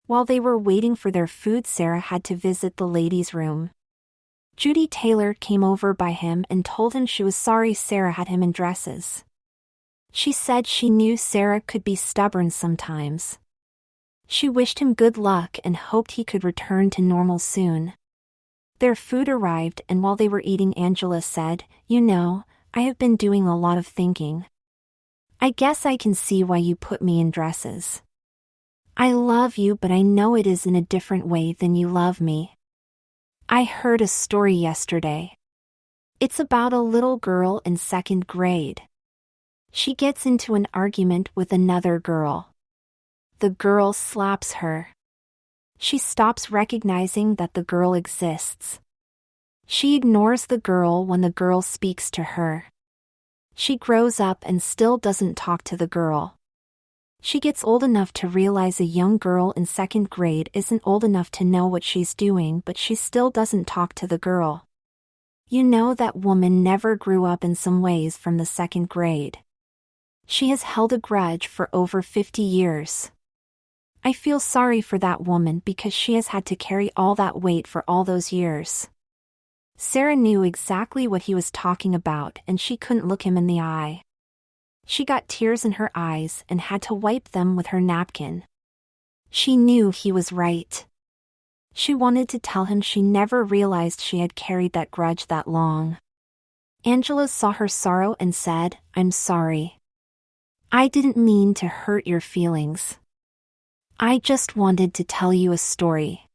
Speaker 1: While they were waiting for their food, Sarah had to visit the ladies' room. Judy Taylor came over by him and told him she was sorry Sarah had him in dresses. She said she knew Sarah could be stubborn sometimes. She wished him good luck and hoped he could return to normal soon. Their food arrived, and while they were eating, Angela said, "You know, I have been doing a lot of thinking. I guess I can see why you put me in dresses. I love you, but I know it is in a different way than you love me. I heard a story yesterday. It's about a little girl in 2nd grade. She gets into an argument with another girl. The girl slaps her. She stops recognizing that the girl exists. She ignores the girl when the girl speaks to her. She grows up and still doesn't talk to the girl. She gets old enough to realize a young girl in 2nd grade isn't old enough to know what she's doing, but she still doesn't talk to the girl. You know, that woman never grew up in some ways from the 2nd grade. She has held a grudge for over 50 years. I feel sorry for that woman because she has had to carry all that weight for all those years." Sarah knew exactly what he was talking about, and she couldn't look him in the eye. She got tears in her eyes and had to wipe them with her napkin. She knew he was right. She wanted to tell him she never realized she had carried that grudge that long. Angela saw her sorrow and said, "I'm sorry. I didn't mean to hurt your feelings. I just wanted to tell you a story.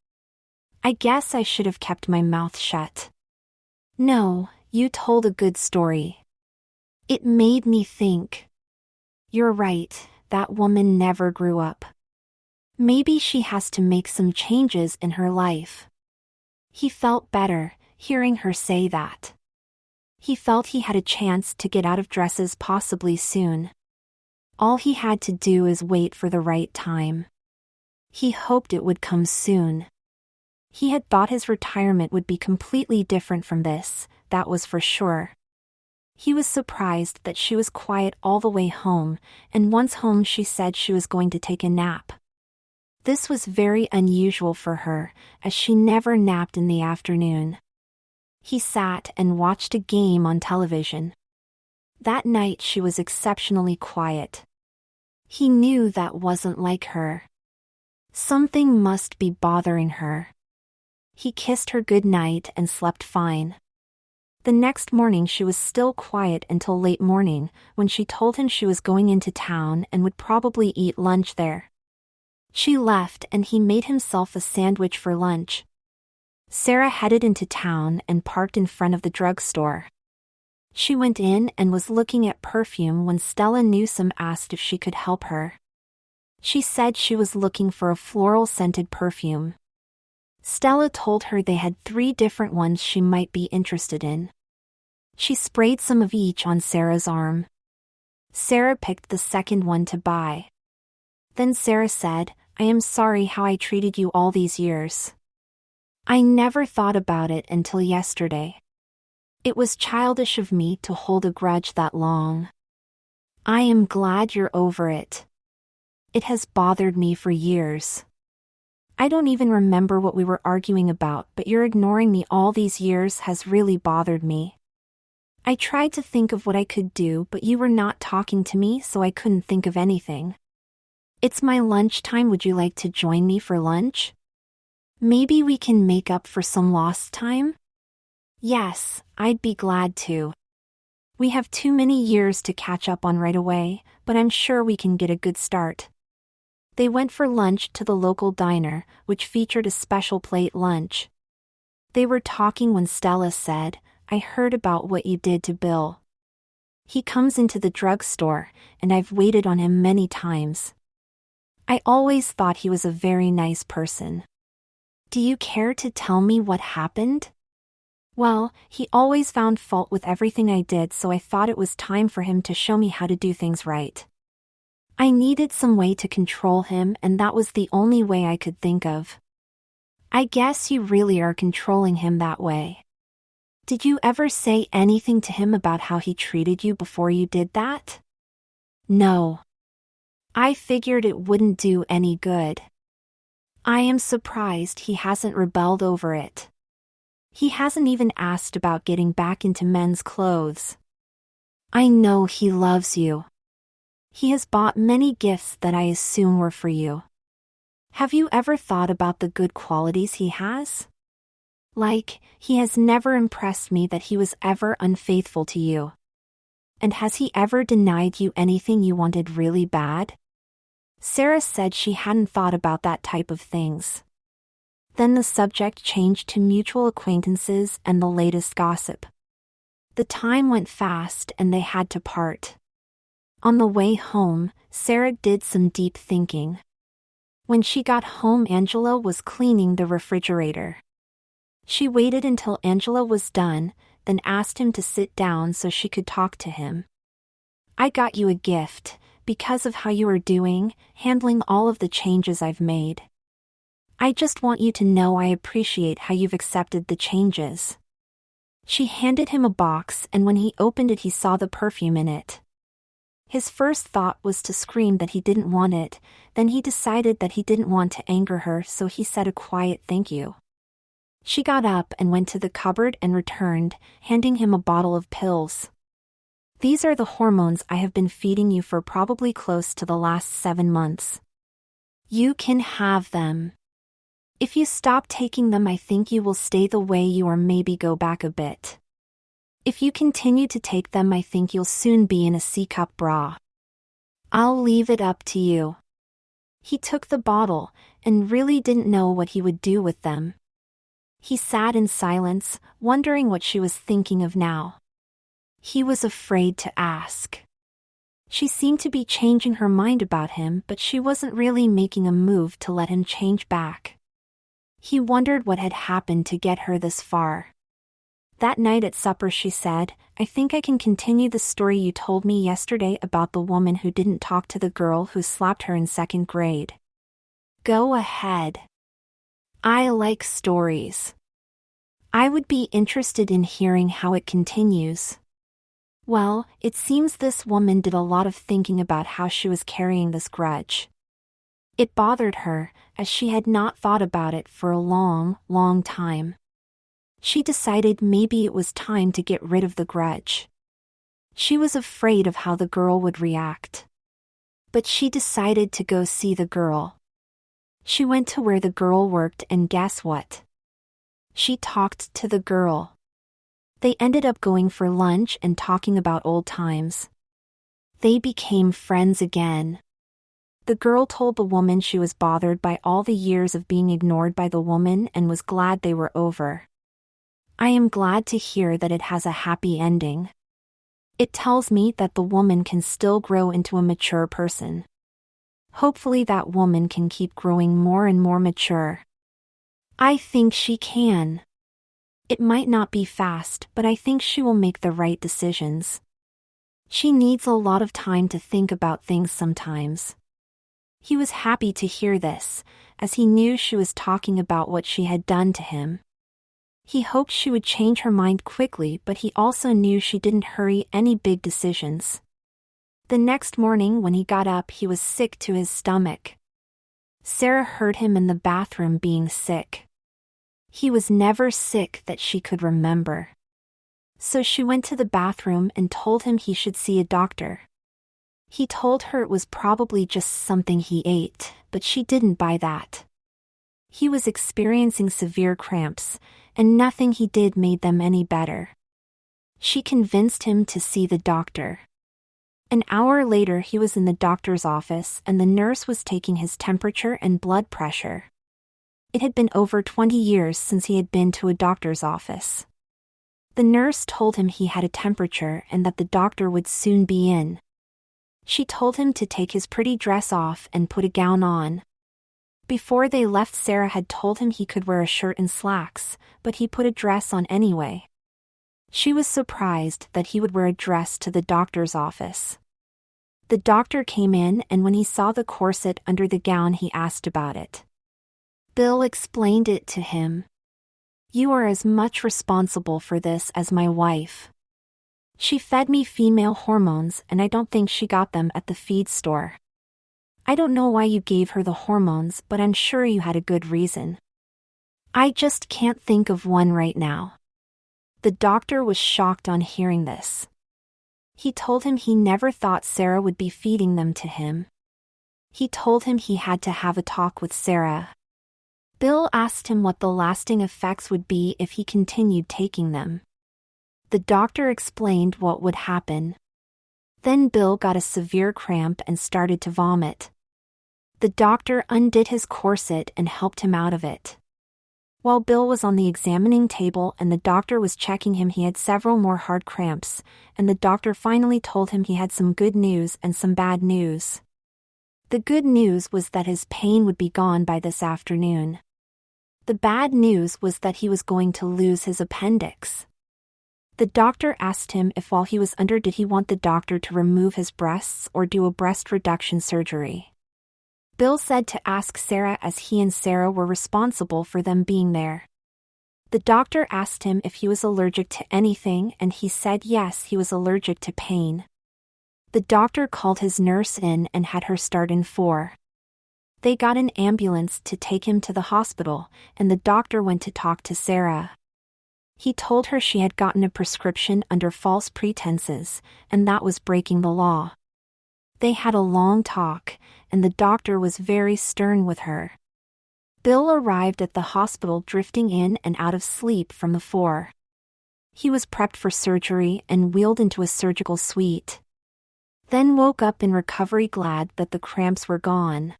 Speaker 1: I guess I should have kept my mouth shut." "No, you told a good story. It made me think. You're right, that woman never grew up. Maybe she has to make some changes in her life." He felt better, hearing her say that. He felt he had a chance to get out of dresses possibly soon. All he had to do is wait for the right time. He hoped it would come soon. He had thought his retirement would be completely different from this, that was for sure. He was surprised that she was quiet all the way home, and once home she said she was going to take a nap. This was very unusual for her, as she never napped in the afternoon. He sat and watched a game on television. That night she was exceptionally quiet. He knew that wasn't like her. Something must be bothering her. He kissed her good night and slept fine. The next morning she was still quiet until late morning, when she told him she was going into town and would probably eat lunch there. She left and he made himself a sandwich for lunch. Sarah headed into town and parked in front of the drugstore. She went in and was looking at perfume when Stella Newsom asked if she could help her. She said she was looking for a floral-scented perfume. Stella told her they had 3 different ones she might be interested in. She sprayed some of each on Sarah's arm. Sarah picked the second one to buy. Then Sarah said, "I am sorry how I treated you all these years. I never thought about it until yesterday. It was childish of me to hold a grudge that long. I am glad you're over it. It has bothered me for years. I don't even remember what we were arguing about, but your ignoring me all these years has really bothered me. I tried to think of what I could do, but you were not talking to me, so I couldn't think of anything. It's my lunchtime. Would you like to join me for lunch? Maybe we can make up for some lost time?" "Yes, I'd be glad to. We have too many years to catch up on right away, but I'm sure we can get a good start." They went for lunch to the local diner, which featured a special plate lunch. They were talking when Stella said, "I heard about what you did to Bill. He comes into the drugstore, and I've waited on him many times. I always thought he was a very nice person. Do you care to tell me what happened?" "Well, he always found fault with everything I did, so I thought it was time for him to show me how to do things right. I needed some way to control him, and that was the only way I could think of. I guess you really are controlling him that way. Did you ever say anything to him about how he treated you before you did that?" "No. I figured it wouldn't do any good. I am surprised he hasn't rebelled over it. He hasn't even asked about getting back into men's clothes. I know he loves you. He has bought many gifts that I assume were for you. Have you ever thought about the good qualities he has? Like, he has never impressed me that he was ever unfaithful to you. And has he ever denied you anything you wanted really bad? Sarah said she hadn't thought about that type of things. Then the subject changed to mutual acquaintances and the latest gossip. The time went fast and they had to part. On the way home, Sarah did some deep thinking. When she got home, Angela was cleaning the refrigerator. She waited until Angela was done, then asked him to sit down so she could talk to him. I got you a gift, because of how you are doing, handling all of the changes I've made. I just want you to know I appreciate how you've accepted the changes. She handed him a box, and when he opened it he saw the perfume in it. His first thought was to scream that he didn't want it, then he decided that he didn't want to anger her, so he said a quiet thank you. She got up and went to the cupboard and returned, handing him a bottle of pills. These are the hormones I have been feeding you for probably close to the last 7 months. You can have them. If you stop taking them, I think you will stay the way you or maybe go back a bit. If you continue to take them, I think you'll soon be in a C-cup bra. I'll leave it up to you. He took the bottle and really didn't know what he would do with them. He sat in silence, wondering what she was thinking of now. He was afraid to ask. She seemed to be changing her mind about him, but she wasn't really making a move to let him change back. He wondered what had happened to get her this far. That night at supper she said, I think I can continue the story you told me yesterday about the woman who didn't talk to the girl who slapped her in 2nd grade. Go ahead. I like stories. I would be interested in hearing how it continues. Well, it seems this woman did a lot of thinking about how she was carrying this grudge. It bothered her, as she had not thought about it for a long, long time. She decided maybe it was time to get rid of the grudge. She was afraid of how the girl would react. But she decided to go see the girl. She went to where the girl worked, and guess what? She talked to the girl. They ended up going for lunch and talking about old times. They became friends again. The girl told the woman she was bothered by all the years of being ignored by the woman and was glad they were over. I am glad to hear that it has a happy ending. It tells me that the woman can still grow into a mature person. Hopefully that woman can keep growing more and more mature. I think she can. It might not be fast, but I think she will make the right decisions. She needs a lot of time to think about things sometimes. He was happy to hear this, as he knew she was talking about what she had done to him. He hoped she would change her mind quickly, but he also knew she didn't hurry any big decisions. The next morning when he got up, he was sick to his stomach. Sarah heard him in the bathroom being sick. He was never sick that she could remember. So she went to the bathroom and told him he should see a doctor. He told her it was probably just something he ate, but she didn't buy that. He was experiencing severe cramps, and nothing he did made them any better. She convinced him to see the doctor. An hour later he was in the doctor's office and the nurse was taking his temperature and blood pressure. It had been over 20 years since he had been to a doctor's office. The nurse told him he had a temperature and that the doctor would soon be in. She told him to take his pretty dress off and put a gown on. Before they left, Sarah had told him he could wear a shirt and slacks, but he put a dress on anyway. She was surprised that he would wear a dress to the doctor's office. The doctor came in, and when he saw the corset under the gown he asked about it. Bill explained it to him. You are as much responsible for this as my wife. She fed me female hormones and I don't think she got them at the feed store. I don't know why you gave her the hormones, but I'm sure you had a good reason. I just can't think of one right now. The doctor was shocked on hearing this. He told him he never thought Sarah would be feeding them to him. He told him he had to have a talk with Sarah. Bill asked him what the lasting effects would be if he continued taking them. The doctor explained what would happen. Then Bill got a severe cramp and started to vomit. The doctor undid his corset and helped him out of it. While Bill was on the examining table and the doctor was checking him, he had several more hard cramps, and the doctor finally told him he had some good news and some bad news. The good news was that his pain would be gone by this afternoon. The bad news was that he was going to lose his appendix. The doctor asked him if while he was under did he want the doctor to remove his breasts or do a breast reduction surgery. Bill said to ask Sarah as he and Sarah were responsible for them being there. The doctor asked him if he was allergic to anything and he said yes, he was allergic to pain. The doctor called his nurse in and had her start in 4. They got an ambulance to take him to the hospital, and the doctor went to talk to Sarah. He told her she had gotten a prescription under false pretenses, and that was breaking the law. They had a long talk, and the doctor was very stern with her. Bill arrived at the hospital drifting in and out of sleep from the 4. He was prepped for surgery and wheeled into a surgical suite. Then woke up in recovery, glad that the cramps were gone.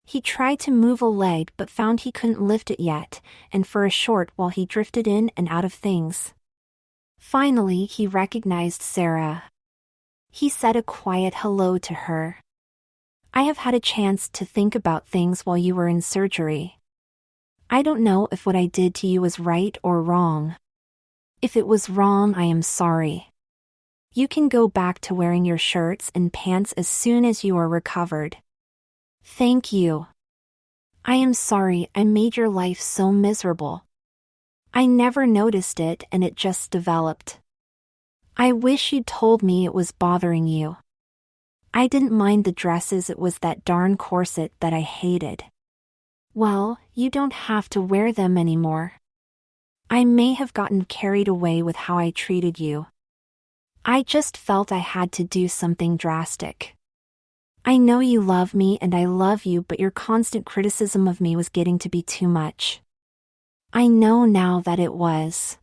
Speaker 1: He tried to move a leg but found he couldn't lift it yet, and for a short while he drifted in and out of things. Finally he recognized Sarah. He said a quiet hello to her. I have had a chance to think about things while you were in surgery. I don't know if what I did to you was right or wrong. If it was wrong, I am sorry. You can go back to wearing your shirts and pants as soon as you are recovered. Thank you. I am sorry I made your life so miserable. I never noticed it and it just developed. I wish you'd told me it was bothering you. I didn't mind the dresses, it was that darn corset that I hated. Well, you don't have to wear them anymore. I may have gotten carried away with how I treated you. I just felt I had to do something drastic. I know you love me and I love you, but your constant criticism of me was getting to be too much. I know now that it was.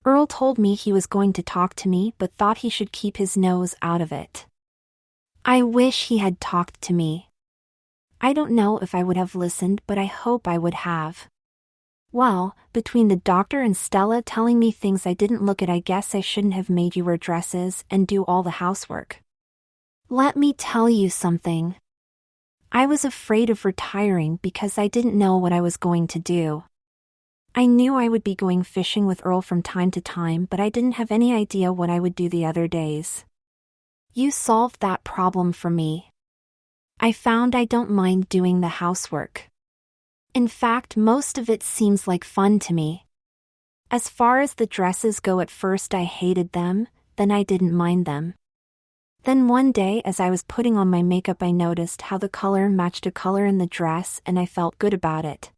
Speaker 1: Earl told me he was going to talk to me but thought he should keep his nose out of it. I wish he had talked to me. I don't know if I would have listened, but I hope I would have. Well, between the doctor and Stella telling me things I didn't look at, I guess I shouldn't have made you wear dresses and do all the housework. Let me tell you something. I was afraid of retiring because I didn't know what I was going to do. I knew I would be going fishing with Earl from time to time, but I didn't have any idea what I would do the other days. You solved that problem for me. I found I don't mind doing the housework. In fact, most of it seems like fun to me. As far as the dresses go, at first I hated them, then I didn't mind them. Then one day as I was putting on my makeup, I noticed how the color matched a color in the dress and I felt good about it.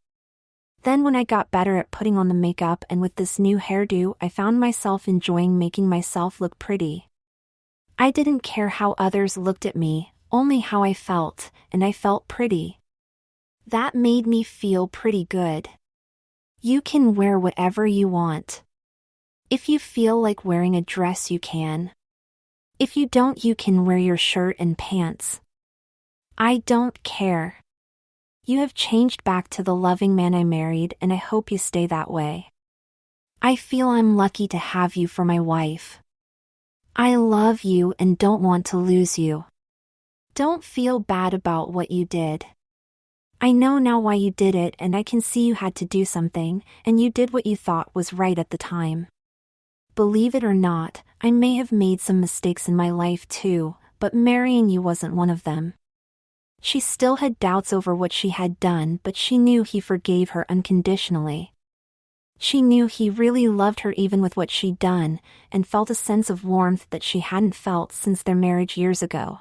Speaker 1: Then when I got better at putting on the makeup and with this new hairdo, I found myself enjoying making myself look pretty. I didn't care how others looked at me, only how I felt, and I felt pretty. That made me feel pretty good. You can wear whatever you want. If you feel like wearing a dress, you can. If you don't, you can wear your shirt and pants. I don't care. You have changed back to the loving man I married, and I hope you stay that way. I feel I'm lucky to have you for my wife. I love you and don't want to lose you. Don't feel bad about what you did. I know now why you did it, and I can see you had to do something, and you did what you thought was right at the time. Believe it or not, I may have made some mistakes in my life too, but marrying you wasn't one of them. She still had doubts over what she had done, but she knew he forgave her unconditionally. She knew he really loved her even with what she'd done, and felt a sense of warmth that she hadn't felt since their marriage years ago.